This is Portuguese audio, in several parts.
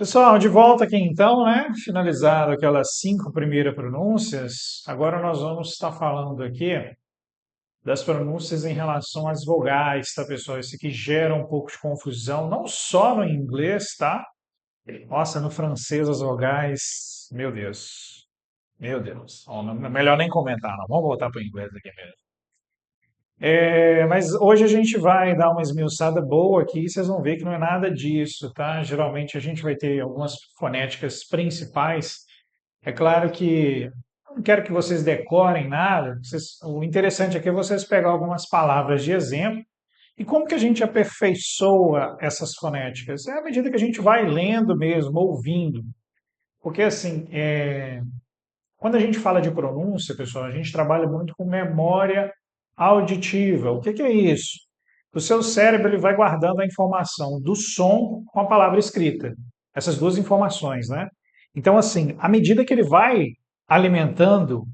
Pessoal, de volta aqui então, né? Finalizado aquelas 5 primeiras pronúncias, agora nós vamos estar falando aqui das pronúncias em relação às vogais, tá, pessoal? Isso aqui gera um pouco de confusão, não só no inglês, tá? Nossa, no francês as vogais, meu Deus, meu Deus. Ó, melhor nem comentar, não. Vamos voltar para o inglês aqui mesmo. Mas hoje a gente vai dar uma esmiuçada boa aqui, e vocês vão ver que não é nada disso, tá? Geralmente a gente vai ter algumas fonéticas principais. É claro que eu não quero que vocês decorem nada. O interessante aqui é vocês pegar algumas palavras de exemplo e como que a gente aperfeiçoa essas fonéticas? É à medida que a gente vai lendo mesmo, ouvindo. Porque assim, quando a gente fala de pronúncia, pessoal, a gente trabalha muito com memória auditiva. O que que é isso? O seu cérebro ele vai guardando a informação do som com a palavra escrita. Essas duas informações, né? Então, assim, à medida que ele vai alimentando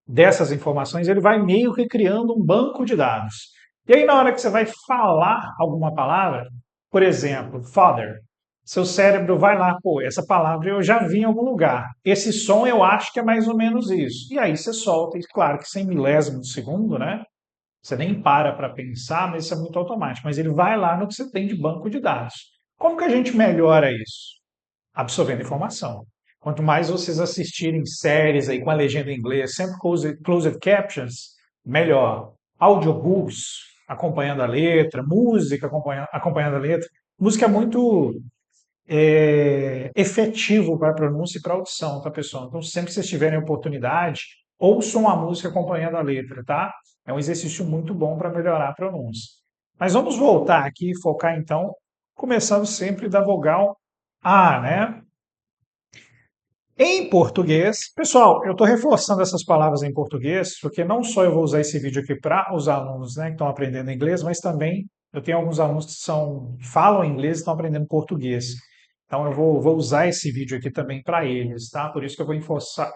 dessas informações, ele vai meio que criando um banco de dados. E aí, na hora que você vai falar alguma palavra, por exemplo, father, seu cérebro vai lá, pô, essa palavra eu já vi em algum lugar. Esse som eu acho que é mais ou menos isso. E aí você solta, e claro que sem milésimo de segundo, né? Você nem para pensar, mas isso é muito automático. Mas ele vai lá no que você tem de banco de dados. Como que a gente melhora isso? Absorvendo informação. Quanto mais vocês assistirem séries aí com a legenda em inglês, sempre closed captions, melhor. Audiobooks, acompanhando a letra, música acompanhando a letra. Música é muito efetivo para a pronúncia e para a audição, tá, pessoal? Então, sempre que vocês tiverem oportunidade, ouçam a música acompanhando a letra, tá? É um exercício muito bom para melhorar a pronúncia. Mas vamos voltar aqui e focar, então, começando sempre da vogal A, né? Em português, pessoal, eu estou reforçando essas palavras em português, porque não só eu vou usar esse vídeo aqui para os alunos, né, que estão aprendendo inglês, mas também eu tenho alguns alunos que falam inglês e estão aprendendo português. Então eu vou usar esse vídeo aqui também para eles, tá? Por isso que eu vou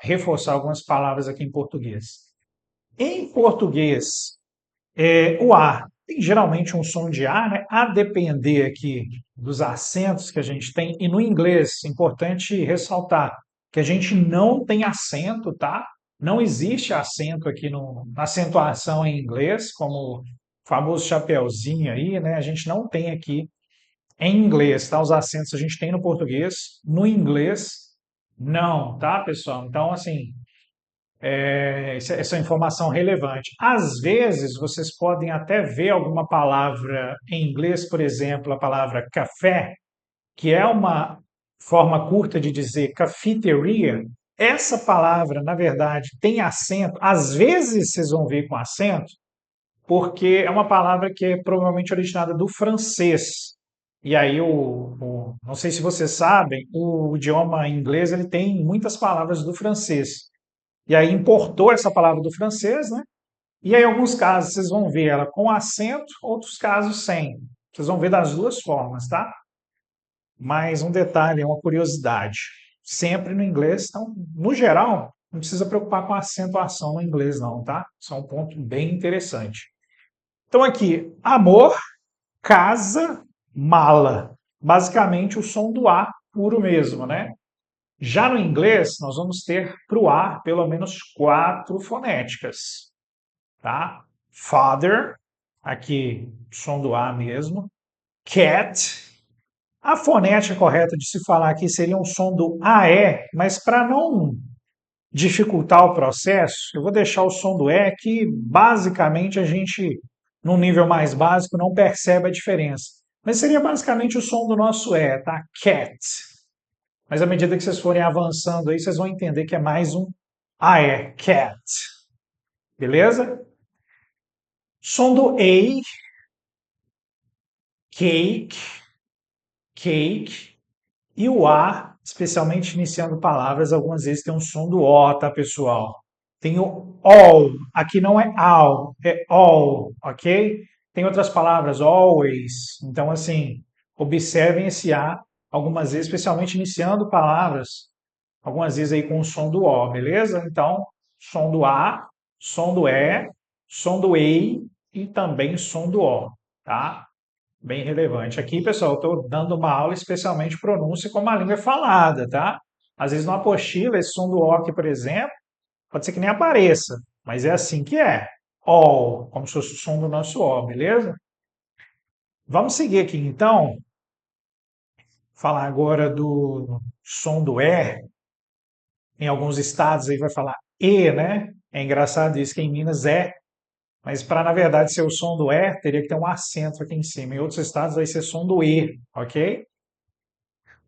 reforçar algumas palavras aqui em português. Em português, o A tem geralmente um som de A, né? A depender aqui dos acentos que a gente tem. E no inglês, importante ressaltar que a gente não tem acento, tá? Não existe acento aqui na acentuação em inglês, como o famoso chapeuzinho aí, né? A gente não tem aqui em inglês, tá? Os acentos a gente tem no português, no inglês não, tá, pessoal? Então, assim, essa é informação relevante. Às vezes, vocês podem até ver alguma palavra em inglês, por exemplo, a palavra café, que é uma forma curta de dizer cafeteria. Essa palavra, na verdade, tem acento. Às vezes, vocês vão ver com acento, porque é uma palavra que é provavelmente originada do francês. E aí, não sei se vocês sabem, o idioma inglês ele tem muitas palavras do francês. E aí importou essa palavra do francês, né? E aí, em alguns casos, vocês vão ver ela com acento, outros casos sem. Vocês vão ver das duas formas, tá? Mas um detalhe, uma curiosidade. Sempre no inglês, então, no geral, não precisa preocupar com a acentuação no inglês, não, tá? Isso é um ponto bem interessante. Então, aqui, amor, casa, mala. Basicamente, o som do A puro mesmo, né? Já no inglês, nós vamos ter para o A pelo menos 4 fonéticas, tá? Father, aqui som do A mesmo. Cat. A fonética correta de se falar aqui seria um som do AE, mas para não dificultar o processo, eu vou deixar o som do E que basicamente a gente, num nível mais básico, não percebe a diferença. Mas seria basicamente o som do nosso E, tá? Cat. Mas à medida que vocês forem avançando aí, vocês vão entender que é mais um AE, cat. Beleza? Som do A, cake, cake. E o A, especialmente iniciando palavras, algumas vezes tem um som do O, tá, pessoal? Tem o all, aqui não é all, é all, ok? Tem outras palavras, always. Então, assim, observem esse A algumas vezes, especialmente iniciando palavras, algumas vezes aí com o som do O, beleza? Então, som do A, som do E, som do EI e também som do O, tá? bem relevante. Aqui, pessoal, eu estou dando uma aula especialmente de pronúncia como a língua é falada, tá? Às vezes, no apostila, esse som do O aqui, por exemplo, pode ser que nem apareça, mas é assim que é. All, como se fosse o som do nosso O, beleza? Vamos seguir aqui, então, falar agora do som do E. Em alguns estados aí vai falar E, né? É engraçado isso que em Minas é, mas para na verdade ser o som do E, teria que ter um acento aqui em cima. Em outros estados vai ser som do E, ok?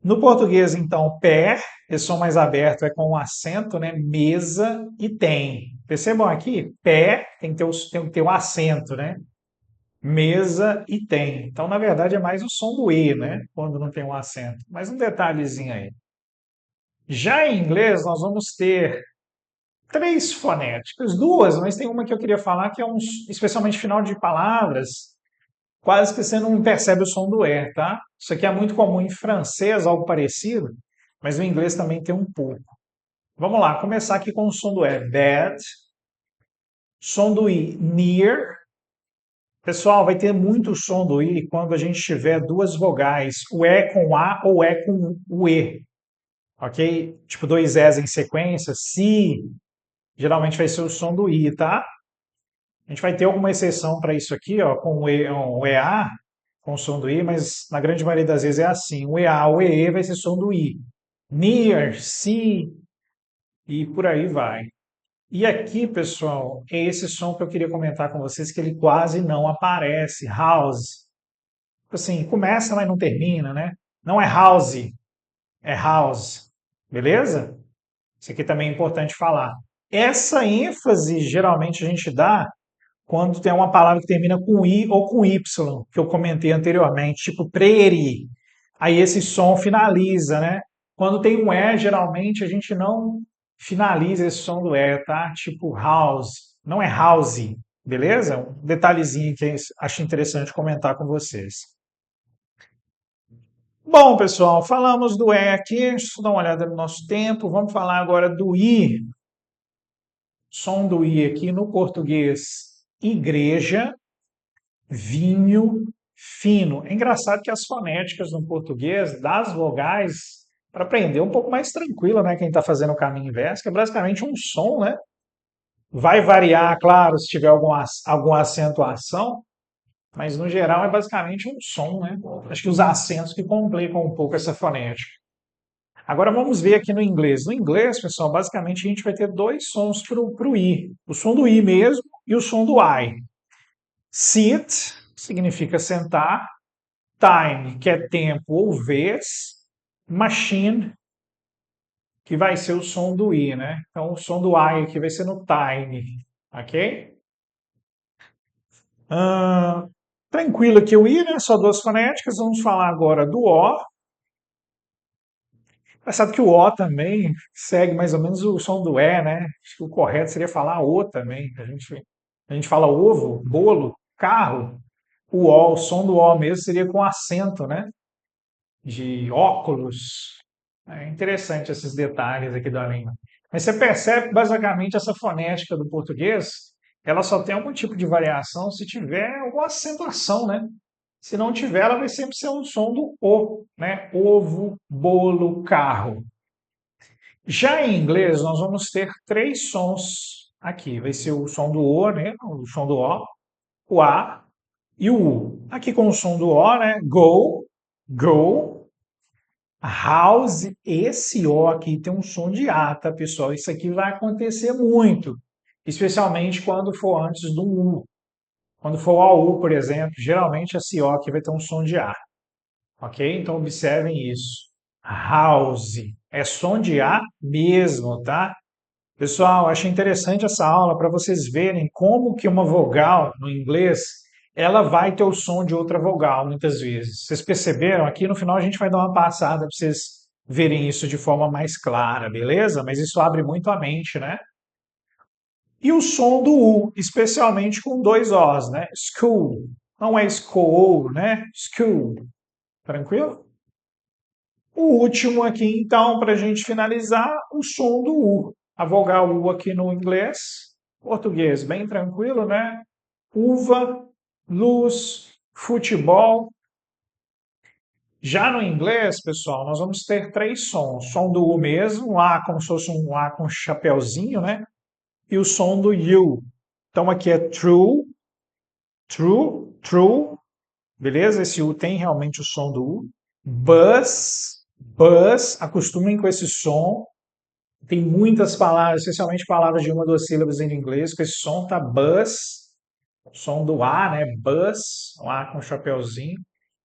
No português, então, pé, esse som mais aberto é com um acento, né? Mesa e tem. Percebam aqui, pé tem que ter o acento, né? Mesa e tem. Então, na verdade, é mais o som do E, né? Quando não tem um acento. Mas um detalhezinho aí. Já em inglês, nós vamos ter três fonéticas, duas, mas tem uma que eu queria falar que é um, especialmente final de palavras, quase que você não percebe o som do E, tá? Isso aqui é muito comum em francês, algo parecido, mas no inglês também tem um pouco. Vamos lá, começar aqui com o som do E. Bad, som do I, near. Pessoal, vai ter muito som do I quando a gente tiver duas vogais, o E com A ou E com o E, ok? Tipo dois Es em sequência, si, geralmente vai ser o som do I, tá? A gente vai ter alguma exceção para isso aqui, ó, com o EA, com o som do I, mas na grande maioria das vezes é assim. O EA, o EE vai ser som do I. Near, see, e por aí vai. E aqui, pessoal, é esse som que eu queria comentar com vocês, que ele quase não aparece. House. Assim, começa, mas não termina, né? Não é house, é house. Beleza? Isso aqui também é importante falar. Essa ênfase, geralmente, a gente dá quando tem uma palavra que termina com I ou com Y, que eu comentei anteriormente, tipo preri. Aí esse som finaliza, né? Quando tem um E, geralmente a gente não finaliza esse som do E, tá? Tipo house, não é house, beleza? Um detalhezinho que eu acho interessante comentar com vocês. Bom, pessoal, falamos do E aqui, deixa eu dar uma olhada no nosso tempo. Vamos falar agora do I. Som do I aqui no português, igreja, vinho, fino. É engraçado que as fonéticas no português, das vogais, para aprender é um pouco mais tranquilo, né? Quem está fazendo o caminho inverso, que é basicamente um som, né? Vai variar, claro, se tiver alguma acentuação, mas no geral é basicamente um som, né? Acho que os acentos que complicam um pouco essa fonética. Agora vamos ver aqui no inglês. No inglês, pessoal, basicamente a gente vai ter dois sons para o I. O som do I mesmo e o som do I. Sit significa sentar, time, que é tempo ou vez, machine, que vai ser o som do I, né? Então, o som do I aqui vai ser no time, ok? Ah, tranquilo aqui o I, né? Só duas fonéticas. Vamos falar agora do O. Sabe que o O também segue mais ou menos o som do E, né? Acho que o correto seria falar O também. A gente fala ovo, bolo, carro. O som do O mesmo seria com acento, né? De óculos. É interessante esses detalhes aqui da língua. Mas você percebe que, basicamente, essa fonética do português, ela só tem algum tipo de variação se tiver alguma acentuação, né? Se não tiver, ela vai sempre ser um som do O, né? Ovo, bolo, carro. Já em inglês, nós vamos ter três sons aqui. Vai ser o som do O, né? O som do o A e o U. Aqui com o som do O, né? Go, go, house, esse O aqui tem um som de A, tá, pessoal? Isso aqui vai acontecer muito, especialmente quando for antes do U. Quando for o AU, por exemplo, geralmente esse O aqui vai ter um som de A, ok? Então observem isso. House é som de A mesmo, tá? Pessoal, achei interessante essa aula para vocês verem como que uma vogal no inglês ela vai ter o som de outra vogal muitas vezes. Vocês perceberam? Aqui no final a gente vai dar uma passada para vocês verem isso de forma mais clara, beleza? Mas isso abre muito a mente, né? E o som do U, especialmente com dois Os, né? School. Não é school, né? School. Tranquilo? O último aqui, então, para a gente finalizar, o som do U. A vogal U aqui no inglês, português, bem tranquilo, né? Uva, luz, futebol. Já no inglês, pessoal, nós vamos ter três sons. Som do U mesmo, A como se fosse um A com chapeuzinho, né? E o som do U. Então aqui é true, true, true, beleza? Esse U tem realmente o som do U. Bus, bus, acostumem com esse som. Tem muitas palavras, especialmente palavras de uma ou duas sílabas em inglês, com esse som, tá? Bus, som do A, né? Bus, um A com chapeuzinho.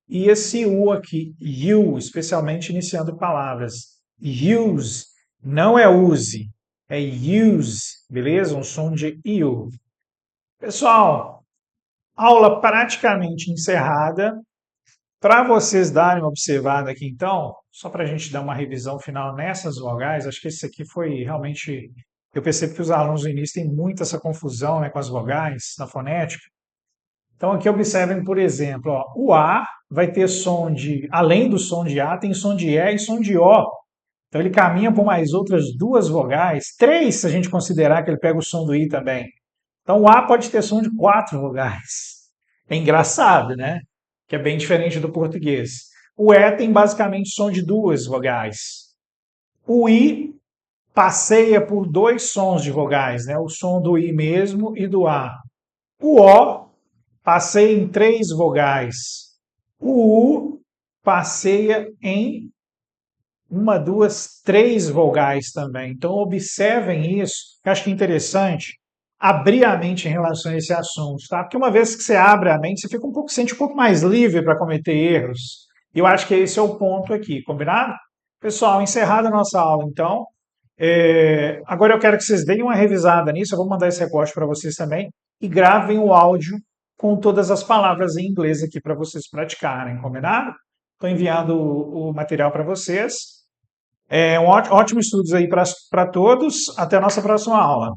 E esse U aqui, you, especialmente iniciando palavras. Use, não é use, é use, beleza? Um som de you. Pessoal, aula praticamente encerrada. Para vocês darem uma observada aqui, então, só para a gente dar uma revisão final nessas vogais, acho que esse aqui foi realmente. Eu percebo que os alunos no início têm muito essa confusão, né, com as vogais na fonética. Então, aqui observem, por exemplo, ó, o A vai ter som de, além do som de A, tem som de E e som de O. Então, ele caminha por mais outras duas vogais, três, se a gente considerar que ele pega o som do I também. Então, o A pode ter som de quatro vogais. É engraçado, né? Que é bem diferente do português. O E tem basicamente som de duas vogais. O I passeia por dois sons de vogais, né? O som do I mesmo e do A. O O passeia em três vogais. O U passeia em uma, duas, três vogais também. Então, observem isso, que acho que é interessante abrir a mente em relação a esse assunto, tá? Porque uma vez que você abre a mente, você fica um pouco, sente um pouco mais livre para cometer erros. E eu acho que esse é o ponto aqui, combinado? Pessoal, encerrada a nossa aula, então. Agora eu quero que vocês deem uma revisada nisso, eu vou mandar esse recorte para vocês também, e gravem o áudio com todas as palavras em inglês aqui para vocês praticarem, combinado? Estou enviando o material para vocês. Um ótimo estudos aí para todos. Até a nossa próxima aula.